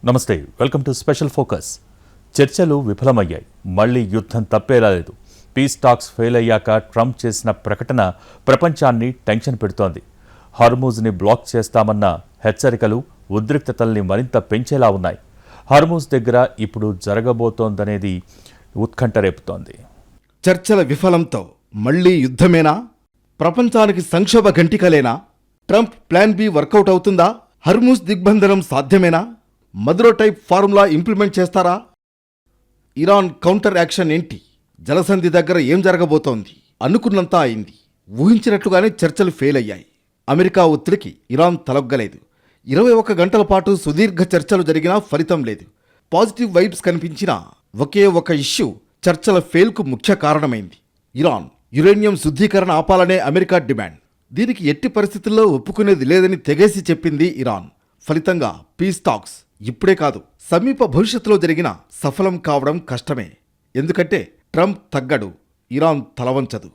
నమస్తే, welcome to special focus. చర్చలు విఫలమయ్యాయి, మళ్లీ యుద్ధం తప్పేలా లేదు. పీస్ టాక్స్ ఫెయిల్ అయ్యాక ట్రంప్ చేసిన ప్రకటన ప్రపంచాన్ని టెన్షన్ పెడుతోంది. హార్మూజ్ని బ్లాక్ చేస్తామన్న హెచ్చరికలు ఉద్రిక్తతల్ని మరింత పెంచేలా ఉన్నాయి. హార్మూజ్ దగ్గర ఇప్పుడు జరగబోతోందనేది ఉత్కంఠ రేపుతోంది. చర్చల విఫలంతో మళ్లీ యుద్ధమేనా? ప్రపంచానికి సంక్షోభ గంటికలేనా? ట్రంప్ ప్లాన్ బి వర్కౌట్ అవుతుందా? హర్మూజ్ దిగ్బంధనం సాధ్యమేనా? మదురో టైప్ ఫార్ములా ఇంప్లిమెంట్ చేస్తారా? ఇరాన్ కౌంటర్ యాక్షన్ ఏంటి? జలసంధి దగ్గర ఏం జరగబోతోంది? అనుకున్నంతా అయింది. ఊహించినట్లుగానే చర్చలు ఫెయిల్ అయ్యాయి. అమెరికా ఒత్తిడికి ఇరాన్ తలొగ్గలేదు. 21 గంటల పాటు సుదీర్ఘ చర్చలు జరిగినా ఫలితం లేదు. పాజిటివ్ వైబ్స్ కనిపించినా ఒకే ఒక ఇష్యూ చర్చల ఫెయిల్కు ముఖ్య కారణమైంది. ఇరాన్ యురేనియం శుద్ధీకరణ ఆపాలనే అమెరికా డిమాండ్. దీనికి ఎట్టి పరిస్థితుల్లో ఒప్పుకునేది లేదని తెగేసి చెప్పింది ఇరాన్. ఫలితంగా పీస్ టాక్స్ ఇప్పుడే కాదు, సమీప భవిష్యత్తులో జరిగినా సఫలం కావడం కష్టమే. ఎందుకంటే ట్రంప్ తగ్గడు, ఇరాన్ తలవంచదు.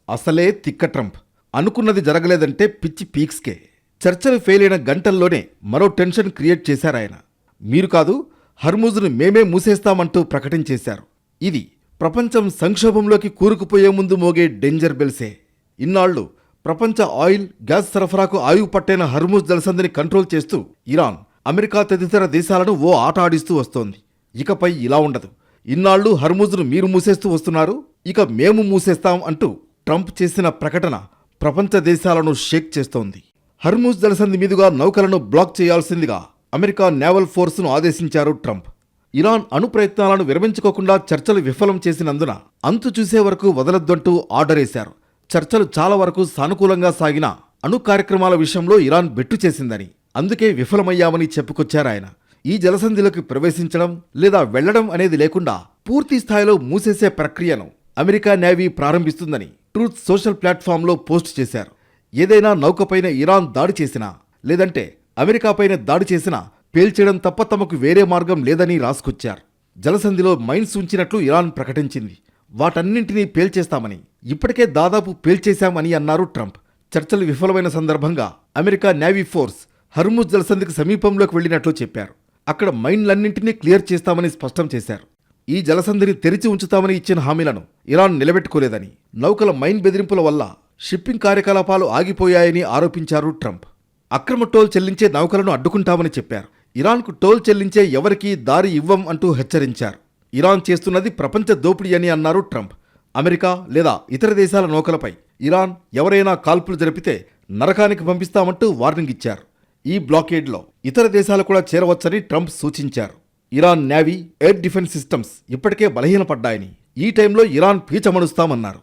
అసలే తిక్క ట్రంప్. అనుకున్నది జరగలేదంటే పిచ్చి పీక్స్కే. చర్చలు ఫెయిల్ అయిన గంటల్లోనే మరో టెన్షన్ క్రియేట్ చేశారాయన. మీరు కాదు, హర్మూజ్ను మేమే మూసేస్తామంటూ ప్రకటించేశారు. ఇది ప్రపంచం సంక్షోభంలోకి కూరుకుపోయే ముందు మోగే డేంజర్ బెల్సే. ఇన్నాళ్లు ప్రపంచ ఆయిల్, గ్యాస్ సరఫరాకు ఆయువు పట్టైన హర్మూజ్ జలసంధిని కంట్రోల్ చేస్తూ ఇరాన్, అమెరికా తదితర దేశాలను ఓ ఆట ఆడిస్తూ వస్తోంది. ఇకపై ఇలా ఉండదు. ఇన్నాళ్లు హర్మూజ్ను మీరు మూసేస్తూ వస్తున్నారు, ఇక మేము మూసేస్తాం అంటూ ట్రంప్ చేసిన ప్రకటన ప్రపంచ దేశాలను షేక్ చేస్తోంది. హర్మూజ్ జలసంధి మీదుగా నౌకలను బ్లాక్ చేయాల్సిందిగా అమెరికా నేవల్ ఫోర్స్ను ఆదేశించారు ట్రంప్. ఇరాన్ అణు ప్రయత్నాలను విరమించుకోకుండా చర్చలు విఫలం చేసినందున అంతు చూసే వరకు వదలొద్దంటూ ఆర్డరేశారు. చర్చలు చాలా వరకు సానుకూలంగా సాగినా అణు కార్యక్రమాల విషయంలో ఇరాన్ బెట్టు చేసిందని, అందుకే విఫలమయ్యామని చెప్పుకొచ్చారాయన. ఈ జలసంధిలోకి ప్రవేశించడం లేదా వెళ్లడం అనేది లేకుండా పూర్తి స్థాయిలో మూసేసే ప్రక్రియను అమెరికా నేవీ ప్రారంభిస్తుందని ట్రూత్ సోషల్ ప్లాట్ఫామ్లో పోస్ట్ చేశారు. ఏదైనా నౌకపైన ఇరాన్ దాడి చేసినా, లేదంటే అమెరికాపైన దాడి చేసినా పేల్చేయడం తప్ప తమకు వేరే మార్గం లేదని రాసుకొచ్చారు. జలసంధిలో మైన్స్ ఉంచినట్లు ఇరాన్ ప్రకటించింది. వాటన్నింటినీ పేల్చేస్తామని, ఇప్పటికే దాదాపు పేల్చేశామని అన్నారు ట్రంప్. చర్చలు విఫలమైన సందర్భంగా అమెరికా నేవీ ఫోర్స్ హర్మూజ్ జలసంధికి సమీపంలోకి వెళ్లినట్లు చెప్పారు. అక్కడ మైన్లన్నింటినీ క్లియర్ చేస్తామని స్పష్టం చేశారు. ఈ జలసంధిని తెరిచి ఉంచుతామని ఇచ్చిన హామీలను ఇరాన్ నిలబెట్టుకోలేదని, నౌకల మైన్ బెదిరింపుల వల్ల షిప్పింగ్ కార్యకలాపాలు ఆగిపోయాయని ఆరోపించారు ట్రంప్. అక్రమ టోల్ చెల్లించే నౌకలను అడ్డుకుంటామని చెప్పారు. ఇరాన్కు టోల్ చెల్లించే ఎవరికీ దారి ఇవ్వం అంటూ హెచ్చరించారు. ఇరాన్ చేస్తున్నది ప్రపంచ దోపిడీ అని అన్నారు ట్రంప్. అమెరికా లేదా ఇతర దేశాల నౌకలపై ఇరాన్ ఎవరైనా కాల్పులు జరిపితే నరకానికి పంపిస్తామంటూ వార్నింగ్ ఇచ్చారు. ఈ బ్లాకేడ్లో ఇతర దేశాలు కూడా చేరవచ్చని ట్రంప్ సూచించారు. Iran navy, air defence systems ఇప్పటికే బలహీనపడ్డాయని, ఈ టైంలో ఇరాన్ పీచమడుస్తామన్నారు.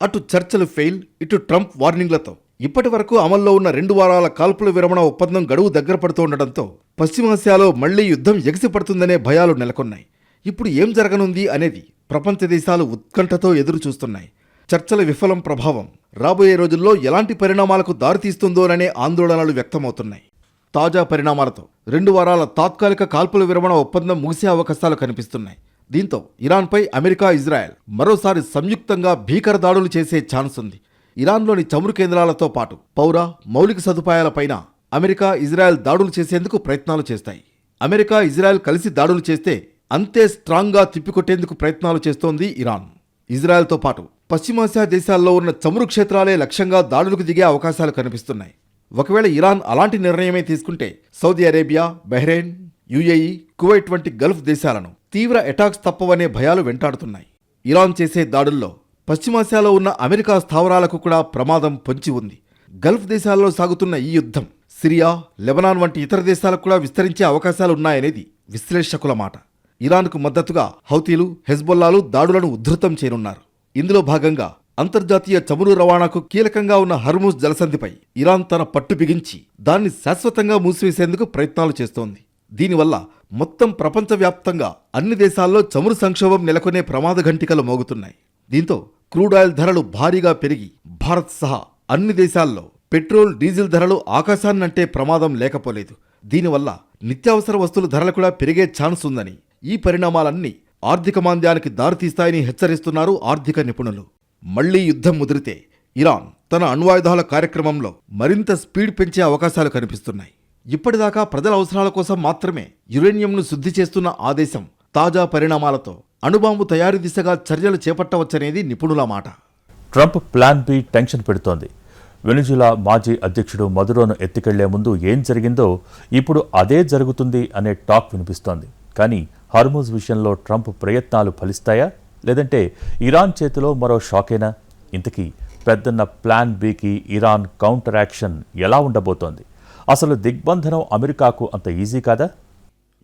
అటు చర్చలు ఫెయిల్, ఇటు ట్రంప్ వార్నింగ్లతో ఇప్పటి వరకు అమల్లో ఉన్న 2 వారాల కాల్పుల విరమణ ఒప్పందం గడువు దగ్గర పడుతూ ఉండడంతో పశ్చిమాసియాలో మళ్లీ యుద్ధం ఎగిసిపడుతుందనే భయాలు నెలకొన్నాయి. ఇప్పుడు ఏం జరగనుంది అనేది ప్రపంచ దేశాలు ఉత్కంఠతో ఎదురు చూస్తున్నాయి. చర్చల విఫలం ప్రభావం రాబోయే రోజుల్లో ఎలాంటి పరిణామాలకు దారితీస్తుందోననే ఆందోళనలు వ్యక్తమవుతున్నాయి. తాజా పరిణామాలతో 2 వారాల తాత్కాలిక కాల్పుల విరమణ ఒప్పందం ముగిసే అవకాశాలు కనిపిస్తున్నాయి. దీంతో ఇరాన్పై అమెరికా, ఇజ్రాయెల్ మరోసారి సంయుక్తంగా భీకర దాడులు చేసే ఛాన్స్ ఉంది. ఇరాన్లోని చమురు కేంద్రాలతో పాటు పౌర, మౌలిక సదుపాయాలపైన అమెరికా, ఇజ్రాయెల్ దాడులు చేసేందుకు ప్రయత్నాలు చేస్తాయి. అమెరికా, ఇజ్రాయెల్ కలిసి దాడులు చేస్తే అంతే స్ట్రాంగ్గా తిప్పికొట్టేందుకు ప్రయత్నాలు చేస్తోంది ఇరాన్. ఇజ్రాయెల్తో పాటు పశ్చిమాసియా దేశాల్లో ఉన్న చమురు క్షేత్రాలే లక్ష్యంగా దాడులకు దిగే అవకాశాలు కనిపిస్తున్నాయి. ఒకవేళ ఇరాన్ అలాంటి నిర్ణయమే తీసుకుంటే Saudi Arabia, Bahrain, UAE, Kuwait వంటి గల్ఫ్ దేశాలను తీవ్ర అటాక్స్ తప్పవనే భయాలు వెంటాడుతున్నాయి. ఇరాన్ చేసే దాడుల్లో పశ్చిమాసియాలో ఉన్న అమెరికా స్థావరాలకు కూడా ప్రమాదం పొంచి ఉంది. గల్ఫ్ దేశాల్లో సాగుతున్న ఈ యుద్ధం సిరియా, లెబనాన్ వంటి ఇతర దేశాలకు కూడా విస్తరించే అవకాశాలున్నాయనేది విశ్లేషకుల మాట. ఇరాన్కు మద్దతుగా హౌతీలు, హెజ్బొల్లాలు దాడులను ఉధృతం చేయనున్నారు. ఇందులో భాగంగా అంతర్జాతీయ చమురు రవాణాకు కీలకంగా ఉన్న హర్మూజ్ జలసంధిపై ఇరాన్ తన పట్టు బిగించి దాన్ని శాశ్వతంగా మూసివేసేందుకు ప్రయత్నాలు చేస్తోంది. దీనివల్ల మొత్తం ప్రపంచవ్యాప్తంగా అన్ని దేశాల్లో చమురు సంక్షోభం నెలకొనే ప్రమాద ఘంటికలు మోగుతున్నాయి. దీంతో క్రూడ్ ఆయిల్ ధరలు భారీగా పెరిగి భారత్ సహా అన్ని దేశాల్లో పెట్రోల్, డీజిల్ ధరలు ఆకాశాన్నంటే ప్రమాదం లేకపోలేదు. దీనివల్ల నిత్యావసర వస్తువుల ధరలు కూడా పెరిగే ఛాన్స్ ఉందని, ఈ పరిణామాలన్నీ ఆర్థిక మాంద్యానికి దారితీస్తాయని హెచ్చరిస్తున్నారు ఆర్థిక నిపుణులు. మళ్లీ యుద్ధం ముదిరితే ఇరాన్ తన అణ్వాయుధాల కార్యక్రమంలో మరింత స్పీడ్ పెంచే అవకాశాలు కనిపిస్తున్నాయి. ఇప్పటిదాకా ప్రజల అవసరాల కోసం మాత్రమే యురేనియంను శుద్ధి చేస్తున్న ఆ దేశం తాజా పరిణామాలతో అణుబాంబు తయారీ దిశగా చర్యలు చేపట్టవచ్చనేది నిపుణుల మాట. ట్రంప్ ప్లాన్ బి టెన్షన్ పెడుతోంది. వెనిజులా మాజీ అధ్యక్షుడు మదురోను ఎత్తుకెళ్లే ముందు ఏం జరిగిందో ఇప్పుడు అదే జరుగుతుంది అనే టాక్ వినిపిస్తోంది. కానీ హార్మూజ్ విషయంలో ట్రంప్ ప్రయత్నాలు ఫలిస్తాయా, లేదంటే ఇరాన్ చేతిలో మరో షాకేనా? ఇంతకీ పెద్దన్న ప్లాన్ బికి ఇరాన్ కౌంటర్ యాక్షన్ ఎలా ఉండబోతోంది? అసలు దిగ్బంధనం అమెరికాకు అంత ఈజీ కాదా?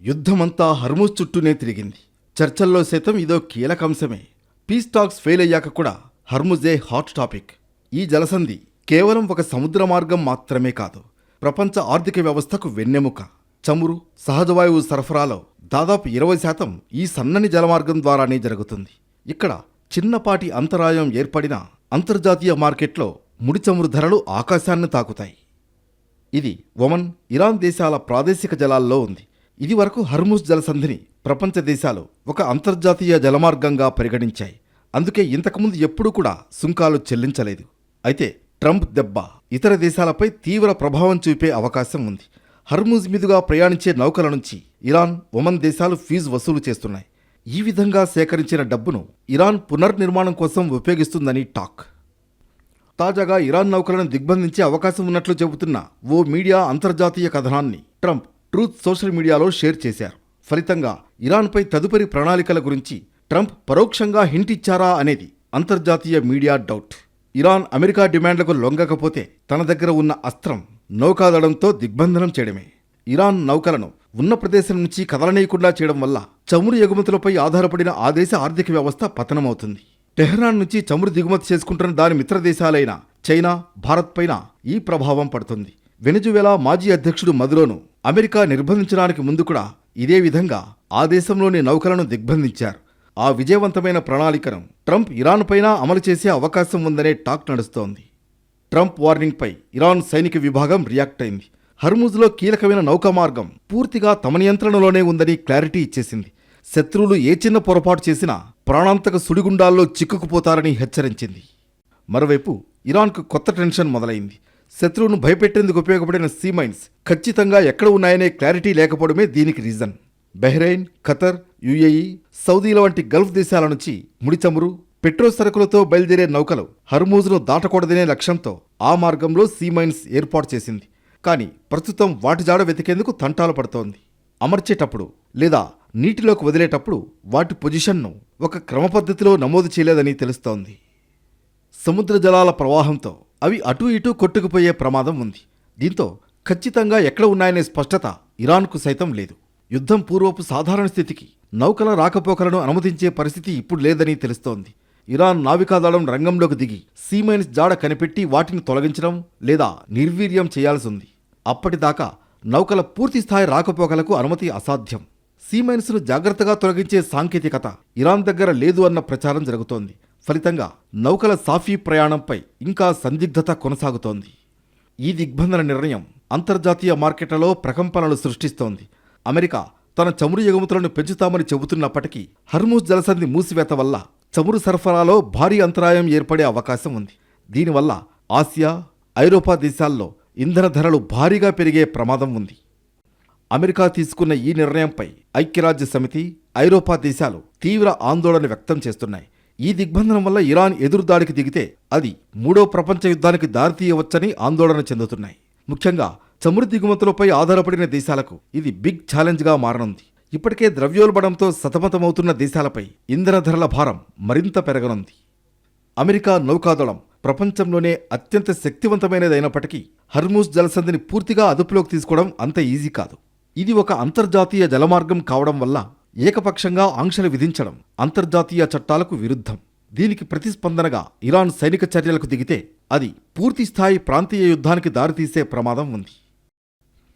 యుద్ధమంతా హర్మూజ్ చుట్టూనే తిరిగింది. చర్చల్లో సైతం ఇదో కీలకంశమే. పీస్ టాక్స్ ఫెయిల్ అయ్యాక కూడా హర్ముజే హాట్ టాపిక్. ఈ జలసంధి కేవలం ఒక సముద్ర మార్గం మాత్రమే కాదు, ప్రపంచ ఆర్థిక వ్యవస్థకు వెన్నెముక. చమురు, సహజవాయువు సరఫరాలో దాదాపు 20% ఈ సన్నని జలమార్గం ద్వారానే జరుగుతుంది. ఇక్కడ చిన్నపాటి అంతరాయం ఏర్పడినా అంతర్జాతీయ మార్కెట్లో ముడి చమురు ధరలు ఆకాశాన్ని తాకుతాయి. ఇది ఒమన్, ఇరాన్ దేశాల ప్రాదేశిక జలాల్లో ఉంది. ఇది వరకు హర్ముజ్ జలసంధిని ప్రపంచ దేశాలు ఒక అంతర్జాతీయ జలమార్గంగా పరిగణించాయి. అందుకే ఇంతకుముందు ఎప్పుడూ కూడా సుంకాలు చెల్లించలేదు. అయితే ట్రంప్ దెబ్బ ఇతర దేశాలపై తీవ్ర ప్రభావం చూపే అవకాశం ఉంది. హర్ముజ్ మీదుగా ప్రయాణించే నౌకల నుంచి ఇరాన్, ఒమన్ దేశాలు ఫీజు వసూలు చేస్తున్నాయి. ఈ విధంగా సేకరించిన డబ్బును ఇరాన్ పునర్నిర్మాణం కోసం ఉపయోగిస్తుందని టాక్. తాజాగా ఇరాన్ నౌకలను దిగ్బంధించే అవకాశం ఉన్నట్లు చెబుతున్న ఓ మీడియా అంతర్జాతీయ కథనాన్ని ట్రంప్ ట్రూత్ సోషల్ మీడియాలో షేర్ చేశారు. ఫలితంగా ఇరాన్పై తదుపరి ప్రణాళికల గురించి ట్రంప్ పరోక్షంగా హింట్ ఇచ్చారా అనేది అంతర్జాతీయ మీడియా డౌట్. ఇరాన్ అమెరికా డిమాండ్లకు లొంగకపోతే తన దగ్గర ఉన్న అస్త్రం నౌకాదళంతో దిగ్బంధనం చేయడమే. ఇరాన్ నౌకలను ఉన్న ప్రదేశం నుంచి కదలనీయకుండా చేయడం వల్ల చమురు ఎగుమతులపై ఆధారపడిన ఆ దేశ ఆర్థిక వ్యవస్థ పతనమవుతుంది. టెహ్రాన్ నుంచి చమురు దిగుమతి చేసుకుంటున్న దాని మిత్ర దేశాలైన చైనా, భారత్ పైన ఈ ప్రభావం పడుతుంది. వెనిజువెలా మాజీ అధ్యక్షుడు మదురోను అమెరికా నిర్బంధించడానికి ముందు కూడా ఇదే విధంగా ఆ దేశంలోని నౌకలను దిగ్బంధించారు. ఆ విజయవంతమైన ప్రణాళికను ట్రంప్ ఇరాన్ పైన అమలు చేసే అవకాశం ఉందనే టాక్ నడుస్తోంది. ట్రంప్ వార్నింగ్పై ఇరాన్ సైనిక విభాగం రియాక్ట్ అయింది. హర్ముజ్లో కీలకమైన నౌకా మార్గం పూర్తిగా తమ నియంత్రణలోనే ఉందని క్లారిటీ ఇచ్చేసింది. శత్రువులు ఏ చిన్న పొరపాటు చేసినా ప్రాణాంతక సుడిగుండాల్లో చిక్కుకుపోతారని హెచ్చరించింది. మరోవైపు ఇరాన్కు కొత్త టెన్షన్ మొదలైంది. శత్రువును భయపెట్టేందుకు ఉపయోగపడిన సీమైన్స్ ఖచ్చితంగా ఎక్కడ ఉన్నాయనే క్లారిటీ లేకపోవడమే దీనికి రీజన్. బహ్రెయిన్, ఖతర్, యుఏఈ, సౌదీల వంటి గల్ఫ్ దేశాల నుంచి ముడి చమురు, పెట్రో సరుకులతో బయలుదేరే నౌకలు హర్మూజ్ను దాటకూడదనే లక్ష్యంతో ఆ మార్గంలో సీమైన్స్ ఏర్పాటు చేసింది. కానీ ప్రస్తుతం వాటి జాడ వెతికేందుకు తంటాలు పడుతోంది. అమర్చేటప్పుడు లేదా నీటిలోకి వదిలేటప్పుడు వాటి పొజిషన్ను ఒక క్రమపద్ధతిలో నమోదు చేయలేదని తెలుస్తోంది. సముద్ర జలాల ప్రవాహంతో అవి అటూ ఇటూ కొట్టుకుపోయే ప్రమాదం ఉంది. దీంతో ఖచ్చితంగా ఎక్కడ ఉన్నాయనే స్పష్టత ఇరాన్కు సైతం లేదు. యుద్ధం పూర్వపు సాధారణ స్థితికి నౌకల రాకపోకలను అనుమతించే పరిస్థితి ఇప్పుడు లేదని తెలుస్తోంది. ఇరాన్ నావికాదళం రంగంలోకి దిగి సీమైన్స్ జాడ కనిపెట్టి వాటిని తొలగించడం లేదా నిర్వీర్యం చేయాల్సి ఉంది. అప్పటిదాకా నౌకల పూర్తిస్థాయి రాకపోకలకు అనుమతి అసాధ్యం. సీమైన్స్ను జాగ్రత్తగా తొలగించే సాంకేతికత ఇరాన్ దగ్గర లేదు అన్న ప్రచారం జరుగుతోంది. ఫలితంగా నౌకల సాఫీ ప్రయాణంపై ఇంకా సందిగ్ధత కొనసాగుతోంది. ఈ దిగ్బంధన నిర్ణయం అంతర్జాతీయ మార్కెట్లలో ప్రకంపనలు సృష్టిస్తోంది. అమెరికా తన చమురు ఎగుమతులను పెంచుతామని చెబుతున్నప్పటికీ హర్మూజ్ జలసంధి మూసివేత వల్ల చమురు సరఫరాలో భారీ అంతరాయం ఏర్పడే అవకాశం ఉంది. దీనివల్ల ఆసియా, ఐరోపా దేశాల్లో ఇంధన ధరలు భారీగా పెరిగే ప్రమాదం ఉంది. అమెరికా తీసుకున్న ఈ నిర్ణయంపై ఐక్యరాజ్య సమితి, ఐరోపా దేశాలు తీవ్ర ఆందోళన వ్యక్తం చేస్తున్నాయి. ఈ దిగ్బంధనం వల్ల ఇరాన్ ఎదురుదాడికి దిగితే అది మూడో ప్రపంచ యుద్ధానికి దారితీయవచ్చని ఆందోళన చెందుతున్నాయి. ముఖ్యంగా చమురు దిగుమతులపై ఆధారపడిన దేశాలకు ఇది బిగ్ ఛాలెంజ్గా మారనుంది. ఇప్పటికే ద్రవ్యోల్బణంతో సతమతమవుతున్న దేశాలపై ఇంధన ధరల భారం మరింత పెరగనుంది. అమెరికా నౌకాదళం ప్రపంచంలోనే అత్యంత శక్తివంతమైనదైనప్పటికీ హర్మూజ్ జలసంధిని పూర్తిగా అదుపులోకి తీసుకోవడం అంత ఈజీ కాదు. ఇది ఒక అంతర్జాతీయ జలమార్గం కావడం వల్ల ఏకపక్షంగా ఆంక్షలు విధించడం అంతర్జాతీయ చట్టాలకు విరుద్ధం. దీనికి ప్రతిస్పందనగా ఇరాన్ సైనిక చర్యలకు దిగితే అది పూర్తిస్థాయి ప్రాంతీయ యుద్ధానికి దారితీసే ప్రమాదం ఉంది.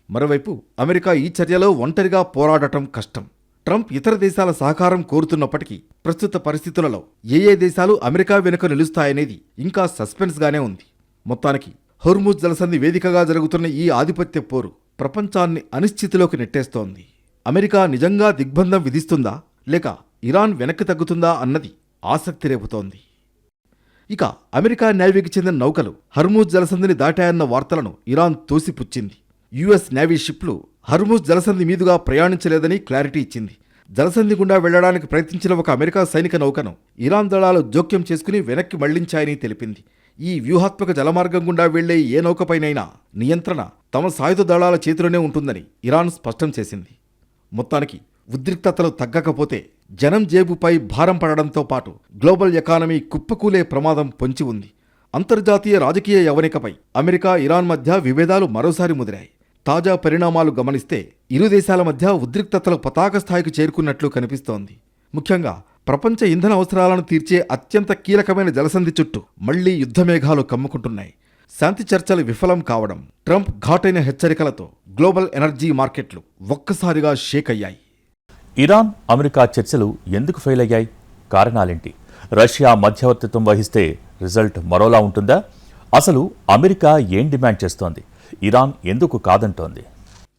మరోవైపు అమెరికా ఈ చర్యలో ఒంటరిగా పోరాడటం కష్టం. ట్రంప్ ఇతర దేశాల సహకారం కోరుతున్నప్పటికీ ప్రస్తుత పరిస్థితులలో ఏ దేశాలు అమెరికా వెనుక నిలుస్తాయనేది ఇంకా సస్పెన్స్గానే ఉంది. మొత్తానికి హోర్ముజ్ జలసంధి వేదికగా జరుగుతున్న ఈ ఆధిపత్య పోరు ప్రపంచాన్ని అనిశ్చితిలోకి నెట్టేస్తోంది. అమెరికా నిజంగా దిగ్బంధం విధిస్తుందా లేక ఇరాన్ వెనక్కి తగ్గుతుందా అన్నది ఆసక్తి రేపుతోంది. ఇక అమెరికా నేవీకి చెందిన నౌకలు హర్మూజ్ జలసంధిని దాటాయన్న వార్తలను ఇరాన్ తోసిపుచ్చింది. యుఎస్ నేవీ షిప్లు హర్ముజ్ జలసంధి మీదుగా ప్రయాణించలేదని క్లారిటీ ఇచ్చింది. జలసంధి గుండా వెళ్లడానికి ప్రయత్నించిన ఒక అమెరికా సైనిక నౌకను ఇరాన్ దళాలు జోక్యం చేసుకుని వెనక్కి మళ్లించాయని తెలిపింది. ఈ వ్యూహాత్మక జలమార్గం గుండా వెళ్లే ఏ నౌకపైనైనా నియంత్రణ తమ సాయుధ దళాల చేతిలోనే ఉంటుందని ఇరాన్ స్పష్టం చేసింది. మొత్తానికి ఉద్రిక్తతలు తగ్గకపోతే జనం జేబుపై భారం పడడంతో పాటు గ్లోబల్ ఎకానమీ కుప్పకూలే ప్రమాదం పొంచి ఉంది. అంతర్జాతీయ రాజకీయ యవనికపై అమెరికా ఇరాన్ మధ్య విభేదాలు మరోసారి ముదిరాయి. తాజా పరిణామాలు గమనిస్తే ఇరు దేశాల మధ్య ఉద్రిక్తతలు పతాక స్థాయికి చేరుకున్నట్లు కనిపిస్తోంది. ముఖ్యంగా ప్రపంచ ఇంధన అవసరాలను తీర్చే అత్యంత కీలకమైన జలసంధి చుట్టూ మళ్లీ యుద్ధమేఘాలు కమ్ముకుంటున్నాయి. శాంతి చర్చలు విఫలం కావడం, ట్రంప్ ఘాటైన హెచ్చరికలతో గ్లోబల్ ఎనర్జీ మార్కెట్లు ఒక్కసారిగా షేక్ అయ్యాయి. ఇరాన్ అమెరికా చర్చలు ఎందుకు ఫెయిల్ అయ్యాయి? కారణాలేంటి? రష్యా మధ్యవర్తిత్వం వహిస్తే రిజల్ట్ మరోలా ఉంటుందా? అసలు అమెరికా ఏం డిమాండ్ చేస్తోంది? ఇరాన్ ఎందుకు కాదంటోంది?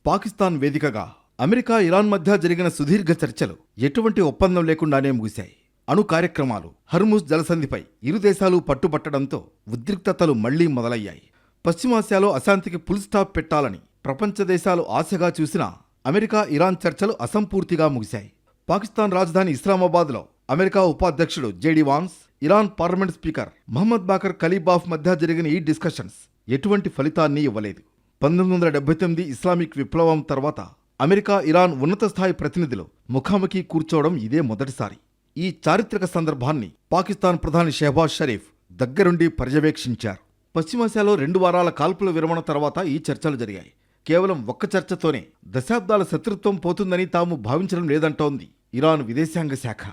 పాకిస్తాన్ వేదికగా అమెరికా ఇరాన్ మధ్య జరిగిన సుదీర్ఘ చర్చలు ఎటువంటి ఒప్పందం లేకుండానే ముగిశాయి. అణు కార్యక్రమాలు, హర్ముజ్ జలసంధిపై ఇరు దేశాలు పట్టుబట్టడంతో ఉద్రిక్తతలు మళ్లీ మొదలయ్యాయి. పశ్చిమాసియాలో అశాంతికి ఫుల్ స్టాప్ పెట్టాలని ప్రపంచ దేశాలు ఆశగా చూసినా అమెరికా ఇరాన్ చర్చలు అసంపూర్తిగా ముగిశాయి. పాకిస్తాన్ రాజధాని ఇస్లామాబాద్లో అమెరికా ఉపాధ్యక్షుడు JD Vance, Iran parliament speaker Mohammad Bagher Qalibaf మధ్య జరిగిన ఈ డిస్కషన్స్ ఎటువంటి ఫలితాన్ని ఇవ్వలేదు. 1979 ఇస్లామిక్ విప్లవం తర్వాత అమెరికా ఇరాన్ ఉన్నత స్థాయి ప్రతినిధులు ముఖాముఖి కూర్చోవడం ఇదే మొదటిసారి. ఈ చారిత్రక సందర్భాన్ని పాకిస్తాన్ ప్రధాని షెహబాజ్ షరీఫ్ దగ్గరుండి పర్యవేక్షించారు. పశ్చిమాసియాలో 2 వారాల కాల్పుల విరమణ తర్వాత ఈ చర్చలు జరిగాయి. కేవలం ఒక్క చర్చతోనే దశాబ్దాల శత్రుత్వం పోతుందని తాము భావించడం లేదంటోంది ఇరాన్ విదేశాంగ శాఖ.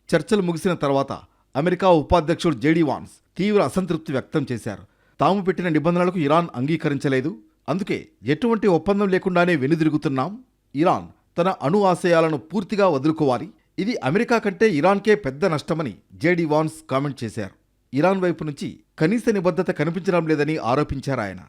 చర్చలు ముగిసిన తర్వాత అమెరికా ఉపాధ్యక్షుడు జేడీ వాన్స్ తీవ్ర అసంతృప్తి వ్యక్తం చేశారు. తాము పెట్టిన నిబంధనలకు ఇరాన్ అంగీకరించలేదు, అందుకే ఎటువంటి ఒప్పందం లేకుండానే వెనుదిరుగుతున్నాం. ఇరాన్ తన అణు ఆశయాలను పూర్తిగా వదులుకోవాలి. ఇది అమెరికా కంటే ఇరాన్కే పెద్ద నష్టమని జేడీ వాన్స్ కామెంట్ చేశారు. ఇరాన్ వైపు నుంచి కనీస నిబద్ధత కనిపించడం లేదని ఆరోపించారాయన.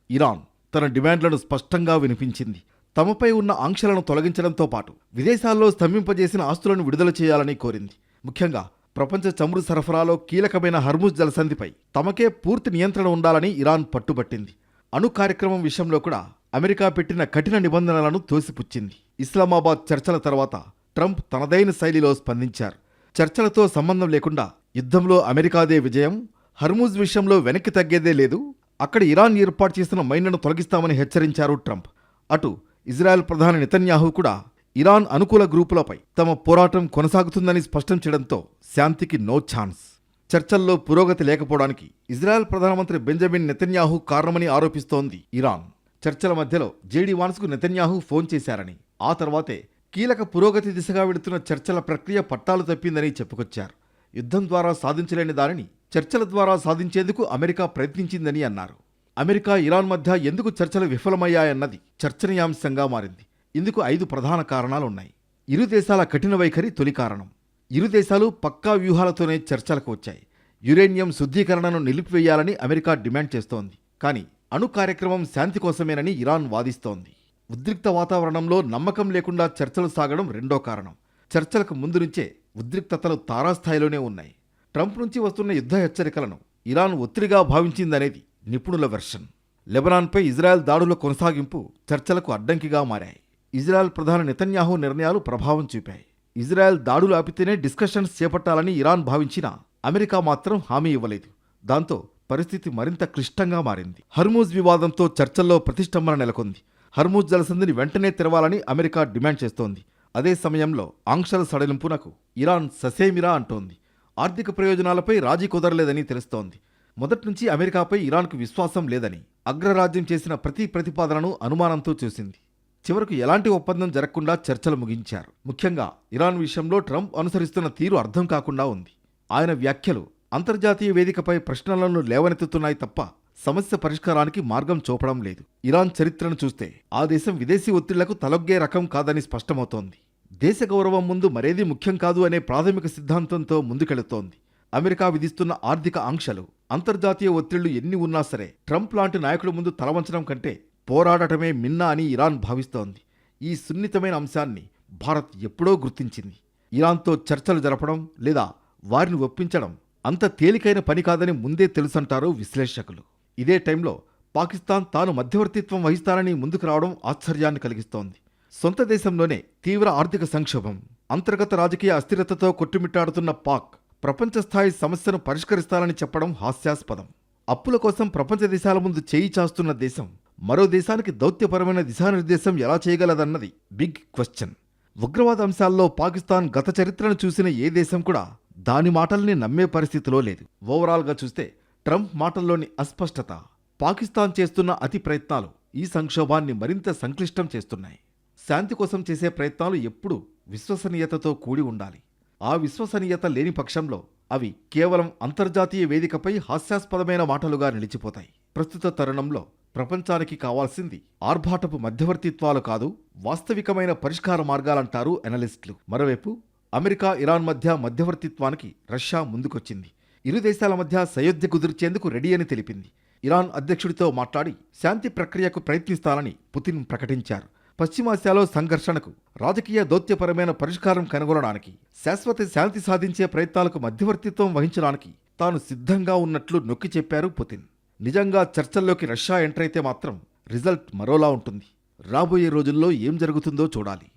ఇరాన్ తన డిమాండ్లను స్పష్టంగా వినిపించింది. తమపై ఉన్న ఆంక్షలను తొలగించడంతో పాటు విదేశాల్లో స్తంభింపజేసిన ఆస్తులను విడుదల చేయాలని కోరింది. ముఖ్యంగా ప్రపంచ చమురు సరఫరాలో కీలకమైన హర్ముజ్ జలసంధిపై తమకే పూర్తి నియంత్రణ ఉండాలని ఇరాన్ పట్టుబట్టింది. అణు కార్యక్రమం విషయంలో కూడా అమెరికా పెట్టిన కఠిన నిబంధనలను తోసిపుచ్చింది. ఇస్లామాబాద్ చర్చల తర్వాత ట్రంప్ తనదైన శైలిలో స్పందించారు. చర్చలతో సంబంధం లేకుండా యుద్ధంలో అమెరికాదే విజయం, హర్ముజ్ విషయంలో వెనక్కి తగ్గేదే లేదు, అక్కడ ఇరాన్ ఏర్పాటు చేసిన మైన్లను తొలగిస్తామని హెచ్చరించారు ట్రంప్. అటు ఇజ్రాయెల్ ప్రధాని నెతన్యాహు కూడా ఇరాన్ అనుకూల గ్రూపులపై తమ పోరాటం కొనసాగుతుందని స్పష్టం చేయడంతో శాంతికి నో ఛాన్స్. చర్చల్లో పురోగతి లేకపోవడానికి ఇజ్రాయెల్ ప్రధానమంత్రి బెంజమిన్ నెతన్యాహు కారణమని ఆరోపిస్తోంది ఇరాన్. చర్చల మధ్యలో జేడీ వాన్స్కు నెతన్యాహు ఫోన్ చేశారని, ఆ తర్వాతే కీలక పురోగతి దిశగా వెడుతున్న చర్చల ప్రక్రియ పట్టాలు తప్పిందని చెప్పుకొచ్చారు. యుద్ధం ద్వారా సాధించలేని దానిని చర్చల ద్వారా సాధించేందుకు అమెరికా ప్రయత్నించిందని అన్నారు. అమెరికా ఇరాన్ మధ్య ఎందుకు చర్చలు విఫలమయ్యాయన్నది చర్చనీయాంశంగా మారింది. ఇందుకు 5 ప్రధాన కారణాలున్నాయి. ఇరు దేశాల కఠిన వైఖరి తొలి కారణం. ఇరు దేశాలు పక్కా వ్యూహాలతోనే చర్చలకు వచ్చాయి. యురేనియం శుద్ధీకరణను నిలిపివేయాలని అమెరికా డిమాండ్ చేస్తోంది. కానీ అణు కార్యక్రమం శాంతి కోసమేనని ఇరాన్ వాదిస్తోంది. ఉద్రిక్త వాతావరణంలో నమ్మకం లేకుండా చర్చలు సాగడం రెండో కారణం. చర్చలకు ముందు నుంచే ఉద్రిక్తతలు తారాస్థాయిలోనే ఉన్నాయి. ట్రంప్ నుంచి వస్తున్న యుద్ధ హెచ్చరికలను ఇరాన్ ఒత్తిడిగా భావించిందనేది నిపుణుల వెర్షన్. లెబనాన్పై ఇజ్రాయెల్ దాడుల కొనసాగింపు చర్చలకు అడ్డంకిగా మారాయి. ఇజ్రాయెల్ ప్రధాని నెతన్యాహు నిర్ణయాలు ప్రభావం చూపాయి. ఇజ్రాయెల్ దాడులు ఆపితేనే డిస్కషన్స్ చేపట్టాలని ఇరాన్ భావించినా అమెరికా మాత్రం హామీ ఇవ్వలేదు. దాంతో పరిస్థితి మరింత క్లిష్టంగా మారింది. హర్ముజ్ వివాదంతో చర్చల్లో ప్రతిష్టంభన నెలకొంది. హర్ముజ్ జలసంధిని వెంటనే తెరవాలని అమెరికా డిమాండ్ చేస్తోంది. అదే సమయంలో ఆంక్షల సడలింపునకు ఇరాన్ ససేమిరా అంటోంది. ఆర్థిక ప్రయోజనాలపై రాజీ కుదరలేదని తెలుస్తోంది. మొదట్నుంచి అమెరికాపై ఇరాన్కు విశ్వాసం లేదని అగ్రరాజ్యం చేసిన ప్రతి ప్రతిపాదనను అనుమానంతో చూసింది. చివరకు ఎలాంటి ఒప్పందం జరగకుండా చర్చలు ముగించారు. ముఖ్యంగా ఇరాన్ విషయంలో ట్రంప్ అనుసరిస్తున్న తీరు అర్థం కాకుండా ఉంది. ఆయన వ్యాఖ్యలు అంతర్జాతీయ వేదికపై ప్రశ్నలను లేవనెత్తుతున్నాయి తప్ప సమస్య పరిష్కారానికి మార్గం చూపడం లేదు. ఇరాన్ చరిత్రను చూస్తే ఆ దేశం విదేశీ ఒత్తిళ్లకు తలొగ్గే రకం కాదని స్పష్టమవుతోంది. దేశ గౌరవం ముందు మరేదీ ముఖ్యం కాదు అనే ప్రాథమిక సిద్ధాంతంతో ముందుకెళుతోంది. అమెరికా విధిస్తున్న ఆర్థిక ఆంక్షలు, అంతర్జాతీయ ఒత్తిళ్లు ఎన్ని ఉన్నా సరే ట్రంప్ లాంటి నాయకుల ముందు తలవంచడం కంటే పోరాడటమే మిన్నా అని ఇరాన్ భావిస్తోంది. ఈ సున్నితమైన అంశాన్ని భారత్ ఎప్పుడో గుర్తించింది. ఇరాన్తో చర్చలు జరపడం లేదా వారిని ఒప్పించడం అంత తేలికైన పని కాదని ముందే తెలుసంటారు విశ్లేషకులు. ఇదే టైంలో పాకిస్తాన్ తాను మధ్యవర్తిత్వం వహిస్తానని ముందుకు రావడం ఆశ్చర్యాన్ని కలిగిస్తోంది. సొంత దేశంలోనే తీవ్ర ఆర్థిక సంక్షోభం, అంతర్గత రాజకీయ అస్థిరతతో కొట్టుమిట్టాడుతున్న పాక్ ప్రపంచ స్థాయి సమస్యను పరిష్కరిస్తానని చెప్పడం హాస్యాస్పదం. అప్పుల కోసం ప్రపంచ దేశాల ముందు చేయి చాస్తున్న దేశం మరో దేశానికి దౌత్యపరమైన దిశానిర్దేశం ఎలా చేయగలదన్నది బిగ్ క్వశ్చన్. ఉగ్రవాద అంశాల్లో పాకిస్తాన్ గత చరిత్రను చూసిన ఏ దేశం కూడా దాని మాటల్ని నమ్మే పరిస్థితిలో లేదు. ఓవరాల్గా చూస్తే ట్రంప్ మాటల్లోని అస్పష్టత, పాకిస్తాన్ చేస్తున్న అతి ప్రయత్నాలు ఈ సంక్షోభాన్ని మరింత సంక్లిష్టం చేస్తున్నాయి. శాంతి కోసం చేసే ప్రయత్నాలు ఎప్పుడూ విశ్వసనీయతతో కూడి ఉండాలి. ఆ విశ్వసనీయత లేని పక్షంలో అవి కేవలం అంతర్జాతీయ వేదికపై హాస్యాస్పదమైన మాటలుగా నిలిచిపోతాయి. ప్రస్తుత తరుణంలో ప్రపంచానికి కావాల్సింది ఆర్భాటపు మధ్యవర్తిత్వాలు కాదు, వాస్తవికమైన పరిష్కార మార్గాలంటారు ఎనలిస్టులు. మరోవైపు అమెరికా, ఇరాన్ మధ్య మధ్యవర్తిత్వానికి రష్యా ముందుకొచ్చింది. ఇరు దేశాల మధ్య సయోధ్య కుదిర్చేందుకు రెడీ అని తెలిపింది. ఇరాన్ అధ్యక్షుడితో మాట్లాడి శాంతి ప్రక్రియకు ప్రయత్నిస్తానని పుతిన్ ప్రకటించారు. పశ్చిమాసియాలో సంఘర్షణకు రాజకీయ దౌత్యపరమైన పరిష్కారం కనుగొనడానికి, శాశ్వత శాంతి సాధించే ప్రయత్నాలకు మధ్యవర్తిత్వం వహించడానికి తాను సిద్ధంగా ఉన్నట్లు నొక్కి చెప్పారు పుతిన్. నిజంగా చర్చల్లోకి రష్యా ఎంటర్ అయితే మాత్రం రిజల్ట్ మరోలా ఉంటుంది. రాబోయే రోజుల్లో ఏం జరుగుతుందో చూడాలి.